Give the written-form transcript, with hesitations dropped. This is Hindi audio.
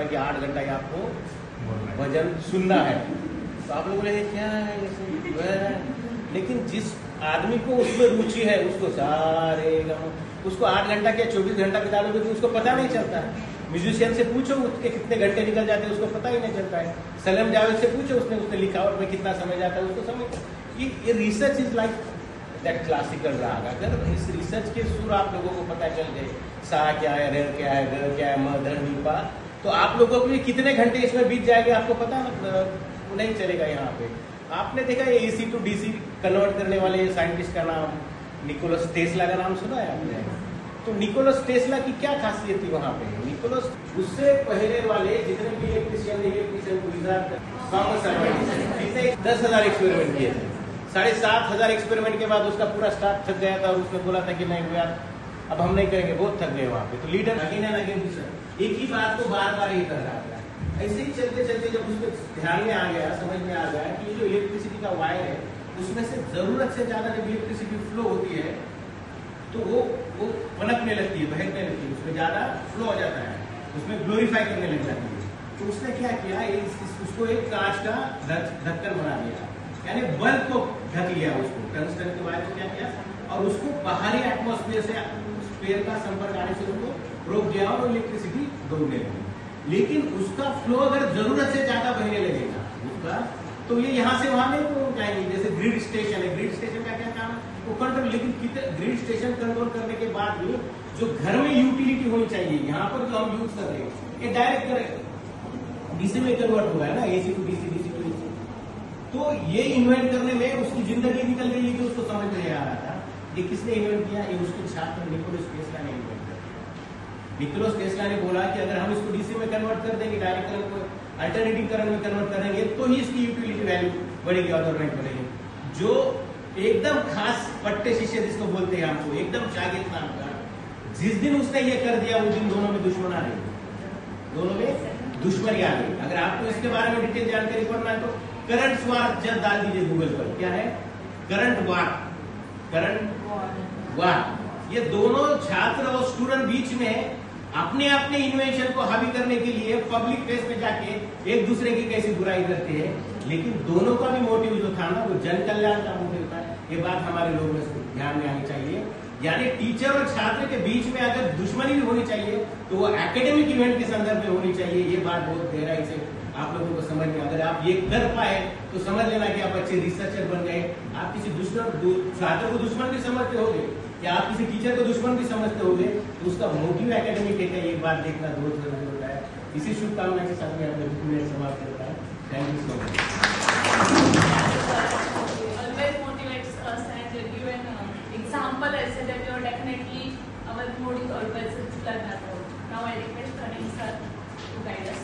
कि 8 घंटा ही आपको भजन सुनना है। तो आप लोग बोले क्या है ये, लेकिन जिस आदमी को उसमें रुचि है उसको सारे उसको 8 घंटा क्या 24 घंटा बिता लोगे तो उसको पता नहीं चलता है। म्यूजिशियन से पूछो उसके कितने घंटे निकल जाते हैं उसको पता ही नहीं चलता है। सलेम जावेद से पूछो उसने लिखावट में कितना समय जाता है उसको समझ। ये research is like that classical राग। अगर इस रिसर्च के सुर आप लोगों को पता चल गए, सा क्या है, रे क्या है, ग क्या है, म ध नि पा, तो आप लोगों को भी कितने घंटे इसमें बीत जाएंगे आपको पता नहीं चलेगा। यहाँ पे आपने देखा ये AC to DC कन्वर्ट करने वाले साइंटिस्ट का नाम निकोलस टेस्ला का नाम सुना है आपने? तो निकोलस टेस्ला की क्या खासियत थी वहाँ पे? निकोलस उससे पहले वाले जितने भी इलेक्ट्रिशियन कितने 10,000 एक्सपेरिमेंट किए थे। 7,500 एक्सपेरिमेंट के बाद उसका पूरा स्टाफ थक गया था और उसने बोला था कि नहीं यार अब हम नहीं करेंगे, बहुत थक गए वहाँ पे। तो लीडर एक ही बात को बार बार ही कर रहा था। ऐसे ही चलते चलते जब उसको ध्यान में आ गया, समझ में आ गया कि जो इलेक्ट्रिसिटी का वायर है उसमें से जरूरत से ज्यादा जब इलेक्ट्रिसिटी फ्लो होती है तो वो पनपने लगती है, बहकने लगती है, उसमें ज्यादा फ्लो हो जाता है, उसमें ग्लोरीफाई करने लग जाती है। तो उसने क्या किया, उसको एक कांच का ढक्कन बना दिया, यानी बल्ब को ढक लिया, उसको टंगस्टन के वायर को क्या किया और उसको बाहरी एटमॉस्फेयर से स्फीयर का संपर्क आने से उसको रोक दिया और इलेक्ट्रिसिटी दौड़ने लगी। लेकिन उसका फ्लो अगर जरूरत से ज्यादा बहने लगेगा उसका, तो ये यहाँ से वहां नहीं पहुंच जाएंगे। जैसे ग्रिड स्टेशन है, ग्रिड स्टेशन का क्या काम है, वो कंट्रोल। लेकिन ग्रिड स्टेशन कंट्रोल करने के बाद भी जो घर में यूटिलिटी होनी चाहिए, यहाँ पर जो हम यूज कर रहे हैं ये डायरेक्ट डीसी में कन्वर्ट हुआ है ना, AC to DC, DC to AC। तो ये इन्वेंट करने में उसकी जिंदगी निकल गई, लेकिन उसको समझ नहीं आ रहा था। ये किसने इन्वेंट किया? ये उसके छात्र निकोलस टेस्ला ने इन्वेंट किया। निकोलस टेस्ला ने बोला कि अगर हम इसको DC में कन्वर्ट कर देंगे, डायरेक्ट करंट को अल्टरनेटिव करंट में कन्वर्ट करेंगे तो ही इसकी यूटिलिटी वैल्यू बढ़ेगी, अदरवाइज बढ़ेगी। जो एकदम खास पट्टे शिष्य जिसको बोलते हैं हमको, एकदम शागिर्द नाम का, जिस दिन उसने ये कर दिया उस दिन दोनों में दुश्मन आ गई, दोनों में दुश्मनी आ गई। अगर आपको इसके बारे में डिटेल जानकारी पढ़ना है तो करंट वार जब डाल दीजिए गूगल पर, क्या है करंट वार, करंट वार। ये दोनों छात्र और स्टूडेंट बीच में अपने अपने इन्वेंशन को हावी करने के लिए पब्लिक प्लेस में जाके एक दूसरे की कैसी बुराई करते हैं, लेकिन दोनों का भी मोटिव जो था ना वो जन कल्याण का मोटिव था। ये बात हमारे लोगों में ध्यान में आनी चाहिए। यानी टीचर और छात्र के बीच में अगर दुश्मनी भी होनी चाहिए तो वो एकेडमिक इवेंट के संदर्भ में होनी चाहिए। ये बात बहुत गहराई से आप लोगों को समझ में, अगर आप ये कर पाए तो समझ लेना कि आप अच्छे रिसर्चर बन गए। आप किसी छात्र को दुश्मन भी समझते होंगे या आप किसी टीचर को दुश्मन भी समझते होंगे, तो उसका मोटिव एकेडमिक है, ये बात देखना बहुत जरूरी होता है। इसी शुभकामना के साथ में अपने 2 मिनट समाप्त करता है। Thank you so much. Example I said that you are definitely our motive always is learn about. Now I request Karim sir to guide us.